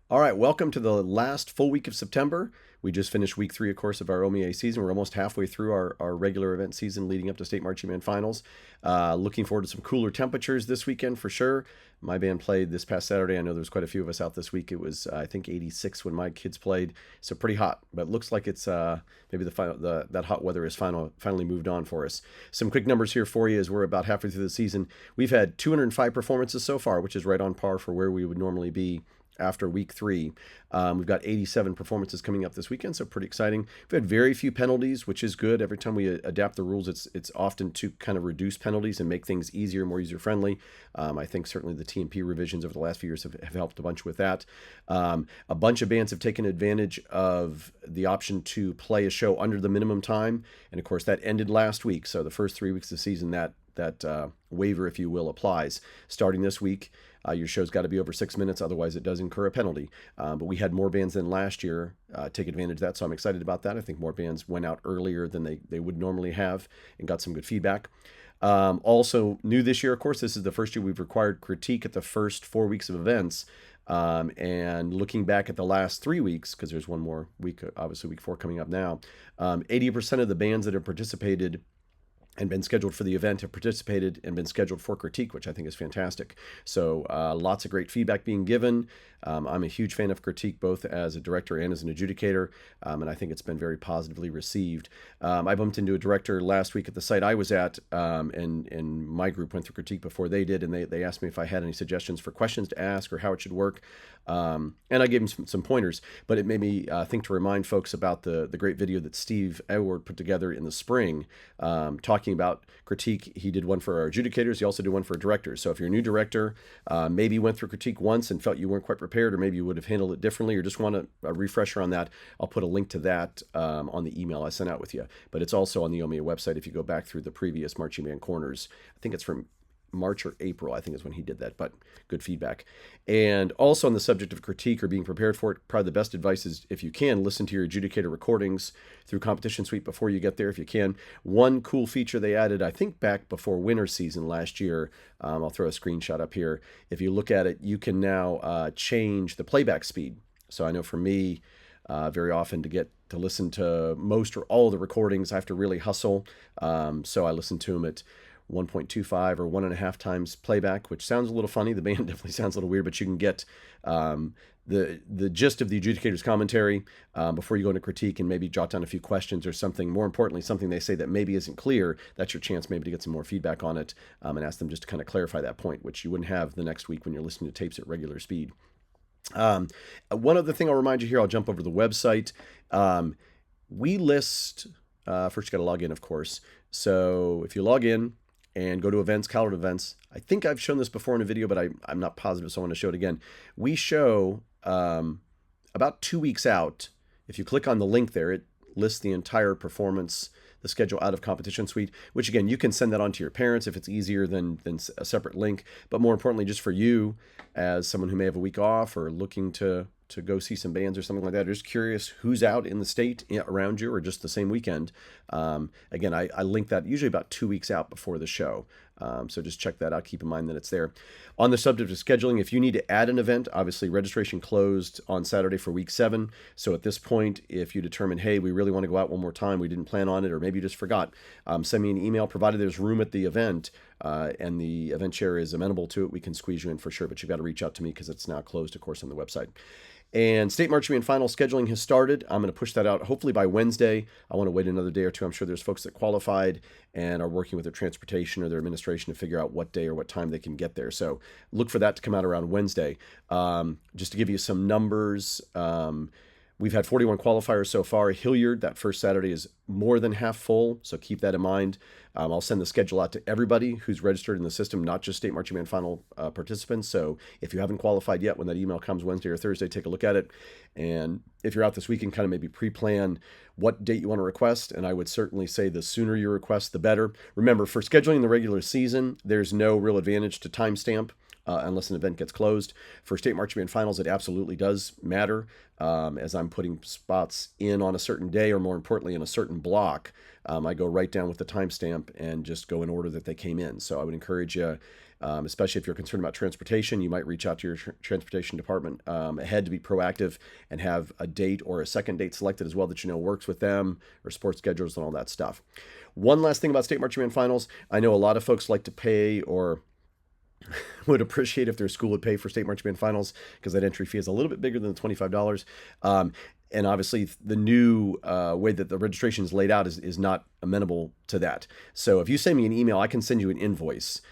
All right, welcome to the last full week of September. We just finished week 3, of course, of our OMEA season. We're almost halfway through our regular event season leading up to State Marching Band Finals. Looking forward to some cooler temperatures this weekend for sure. My band played this past Saturday. I know there's quite a few of us out this week. It was, I think, 86 when my kids played, so pretty hot. But it looks like it's maybe that hot weather has finally moved on for us. Some quick numbers here for you as we're about halfway through the season. We've had 205 performances so far, which is right on par for where we would normally be after week 3. We've got 87 performances coming up this weekend, so pretty exciting. We've had very few penalties, which is good. Every time we adapt the rules, it's often to kind of reduce penalties and make things easier, more user-friendly. I think certainly the T&P revisions over the last few years have helped a bunch with that. A bunch of bands have taken advantage of the option to play a show under the minimum time, and of course that ended last week. So the first 3 weeks of the season, that waiver, if you will, applies. Starting this week, your show's got to be over 6 minutes, otherwise it does incur a penalty. But we had more bands than last year take advantage of that, so I'm excited about that. I think more bands went out earlier than they would normally have and got some good feedback. Also, new this year, of course, this is the first year we've required critique at the first 4 weeks of events. And looking back at the last 3 weeks, because there's one more week, obviously week 4 coming up now, 80% of the bands that have participated and been scheduled for the event have participated and been scheduled for critique, which I think is fantastic. So lots of great feedback being given. I'm a huge fan of critique, both as a director and as an adjudicator, and I think it's been very positively received. I bumped into a director last week at the site I was at, and my group went through critique before they did, and they asked me if I had any suggestions for questions to ask or how it should work. And I gave them some pointers, but it made me think to remind folks about the great video that Steve Edward put together in the spring, talking about critique. He did one for our adjudicators. He also did one for directors. So if you're a new director, maybe you went through critique once and felt you weren't quite prepared, or maybe you would have handled it differently, or just want a refresher on that, I'll put a link to that on the email I sent out with you. But it's also on the OMEA website if you go back through the previous Marching Band Corners. I think it's from March or April, I think is when he did that, but good feedback. And also on the subject of critique or being prepared for it, probably the best advice is, if you can, listen to your adjudicator recordings through Competition Suite before you get there, if you can. One cool feature they added, I think back before winter season last year, I'll throw a screenshot up here. If you look at it, you can now change the playback speed. So I know for me, very often to get to listen to most or all of the recordings, I have to really hustle. So I listen to them at 1.25 or 1.5 times playback, which sounds a little funny. The band definitely sounds a little weird, but you can get the gist of the adjudicator's commentary before you go into critique, and maybe jot down a few questions or something. More importantly, something they say that maybe isn't clear. That's your chance maybe to get some more feedback on it, and ask them just to kind of clarify that point, which you wouldn't have the next week when you're listening to tapes at regular speed. One other thing I'll remind you here, I'll jump over to the website. We list, first you got to log in, of course. So if you log in and go to events, calendar events, I think I've shown this before in a video, but I'm not positive, so I want to show it again. We show about 2 weeks out. If you click on the link there, it lists the entire performance, the schedule out of Competition Suite, which again, you can send that on to your parents if it's easier than a separate link. But more importantly, just for you as someone who may have a week off or looking to go see some bands or something like that, or just curious who's out in the state around you or just the same weekend. Again, I link that usually about 2 weeks out before the show. So just check that out. Keep in mind that it's there. On the subject of scheduling, if you need to add an event, obviously registration closed on Saturday for week 7. So at this point, if you determine, hey, we really want to go out one more time, we didn't plan on it, or maybe you just forgot, send me an email. Provided there's room at the event and the event chair is amenable to it, we can squeeze you in for sure. But you've got to reach out to me because it's now closed, of course, on the website. And State Marching Band Final scheduling has started. I'm going to push that out hopefully by Wednesday. I want to wait another day or two. I'm sure there's folks that qualified and are working with their transportation or their administration to figure out what day or what time they can get there. So look for that to come out around Wednesday. Just to give you some numbers, we've had 41 qualifiers so far. Hilliard, that first Saturday, is more than half full, so keep that in mind. I'll send the schedule out to everybody who's registered in the system, not just State Marching Band Final participants. So if you haven't qualified yet, when that email comes Wednesday or Thursday, take a look at it. And if you're out this weekend, kind of maybe pre-plan what date you want to request. And I would certainly say the sooner you request, the better. Remember, for scheduling the regular season, there's no real advantage to timestamp unless an event gets closed. For state marching band finals, it absolutely does matter, as I'm putting spots in on a certain day, or more importantly, in a certain block. I go right down with the timestamp and just go in order that they came in. So I would encourage you, especially if you're concerned about transportation, you might reach out to your transportation department ahead to be proactive and have a date or a second date selected as well that you know works with them, or sports schedules and all that stuff. One last thing about state marching band finals, I know a lot of folks like to pay, or would appreciate if their school would pay for state marching band finals, because that entry fee is a little bit bigger than the $25. And obviously, the new way that the registration is laid out is not amenable to that. So if you send me an email, I can send you an invoice.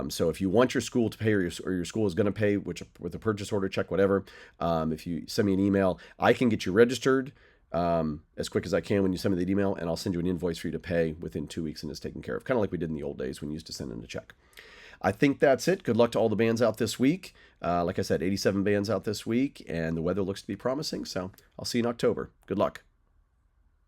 So if you want your school to pay, or your school is going to pay, which with a purchase order, check, whatever, if you send me an email, I can get you registered as quick as I can when you send me the email, and I'll send you an invoice for you to pay within 2 weeks, and it's taken care of, kind of like we did in the old days when you used to send in a check. I think that's it. Good luck to all the bands out this week. Like I said, 87 bands out this week, and the weather looks to be promising, so I'll see you in October. Good luck.